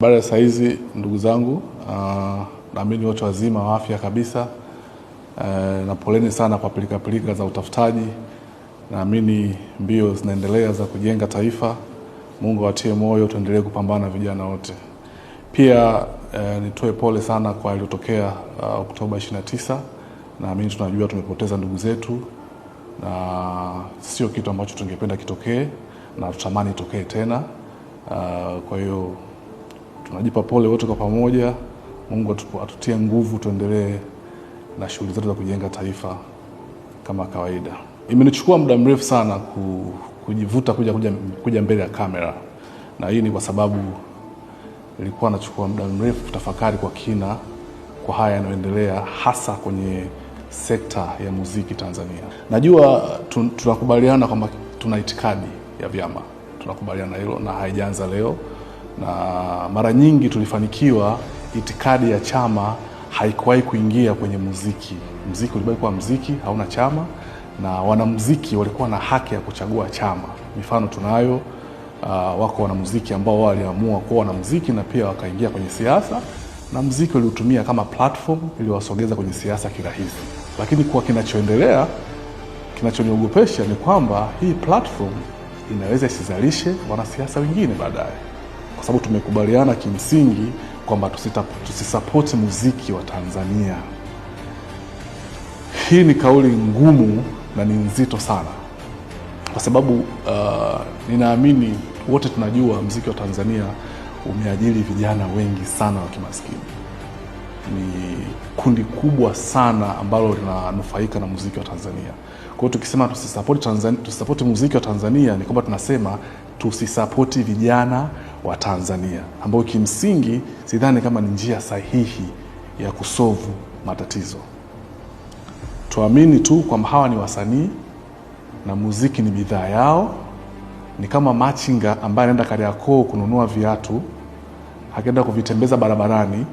Baada ya saizi ndugu zangu, naamini wote wazima wa afya kabisa, na poleni sana kwa pilika za utafutaji. Naamini mbio zinaendelea za kujenga taifa. Mungu awatie moyo, tuendelee kupambana vijana wote. Pia nitoe pole sana kwa iliyotokea Oktoba 29. Naamini tunajua tumepoteza ndugu zetu na sio kitu ambacho tungependa kitokee na tutamani itokee tena. Kwa hiyo tunajipa pole wote kwa pamoja. Mungu atutie nguvu, tuendelee na shughuli zetu za kujenga taifa kama kawaida. Imenichukua muda mrefu sana kujivuta kuja mbele ya kamera, na hii ni kwa sababu nilikuwa nachukua muda mrefu kutafakari kwa kina kwa haya yanayoendelea, hasa kwenye sekta ya muziki Tanzania. Najua tunakubaliana kwamba tuna itikadi ya vyama, tunakubaliana hilo na haijaanza leo, na mara nyingi tulifanikiwa. Itikadi ya chama haikuwahi kuingia kwenye muziki. Muziki ulibaki kuwa muziki, hauna chama, na wanamuziki walikuwa na haki ya kuchagua chama. Mifano tunayo, wako wanamuziki ambao waliamua kuwa wanamuziki na pia wakaingia kwenye siasa, na muziki waliutumia kama platform ili wasogeza kwenye siasa kirahisi. Lakini kwa kinachoendelea, kinachoniogopesha ni kwamba hii platform inaweza isizalishe wanasiasa wengine baadaye, kwa sababu tumekubaliana kimsingi kwamba tusisupport muziki wa Tanzania. Hii ni kauli ngumu na ni nzito sana, kwa sababu ninaamini wote tunajua muziki wa Tanzania umeajiri vijana wengi sana wa kimaskini. Ni kundi kubwa sana ambalo linanufaika na muziki wa Tanzania. Kwa hiyo tukisema tusisupport muziki wa Tanzania, ni kwamba tunasema tusisupport vijana wa Tanzania, ambao kimsingi sidhani kama ni njia sahihi ya kusolve matatizo. Tuamini tu kwamba hawa ni wasanii na muziki ni bidhaa yao. Ni kama machinga ambaye anaenda Kariakoo kununua viatu, akaenda kuvitembeza barabarani,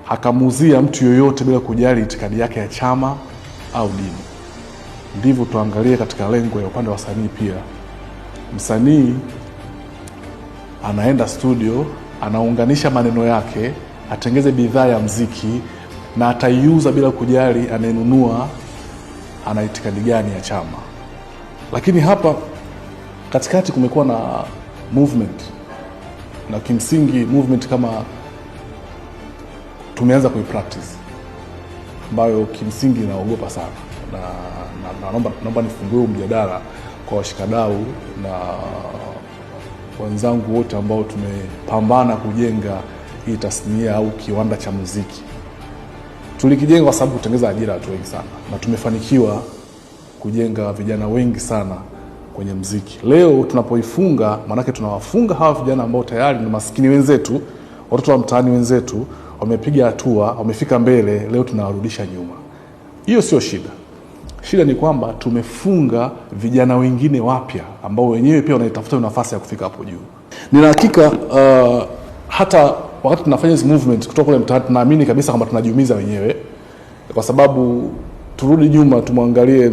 hakamuzia mtu yoyote bila kujali itikadi yake ya chama au dini. Ndivyo tuangalie katika lengo ya upande wa wasanii pia. Msanii anaenda studio, anaunganisha maneno yake, atengeze bidhaa ya muziki na ataiuza bila kujali anayenunua ana itikadi gani ya chama. Lakini hapa katikati kumekuwa na movement, na kimsingi movement kama tumeanza kuipractice, ambayo kimsingi naogopa sana, na naomba nifungue mjadala kwa washikadau na wenzangu wote ambao tumepambana kujenga hii tasnia au kiwanda cha muziki. Tulikijenga kwa sababu kutengeza ajira watu wengi sana, na tumefanikiwa kujenga vijana wengi sana kwenye muziki. Leo tunapoifunga, maana tunawafunga hawa vijana ambao tayari ni maskini wenzetu, watoto wa mtaani wenzetu, wamepiga hatua, wamefika mbele. Leo tunawarudisha nyuma. Hiyo sio shida. Shida ni kwamba tumefunga vijana wengine wapya ambao wenyewe pia wanaitafuta nafasi ya kufika hapo juu. Nina hakika hata wakati tunafanya hizo movement kutoka kule mtaani, tunaamini kabisa kwamba tunajiumiza wenyewe, kwa sababu turudi nyuma tumwangalie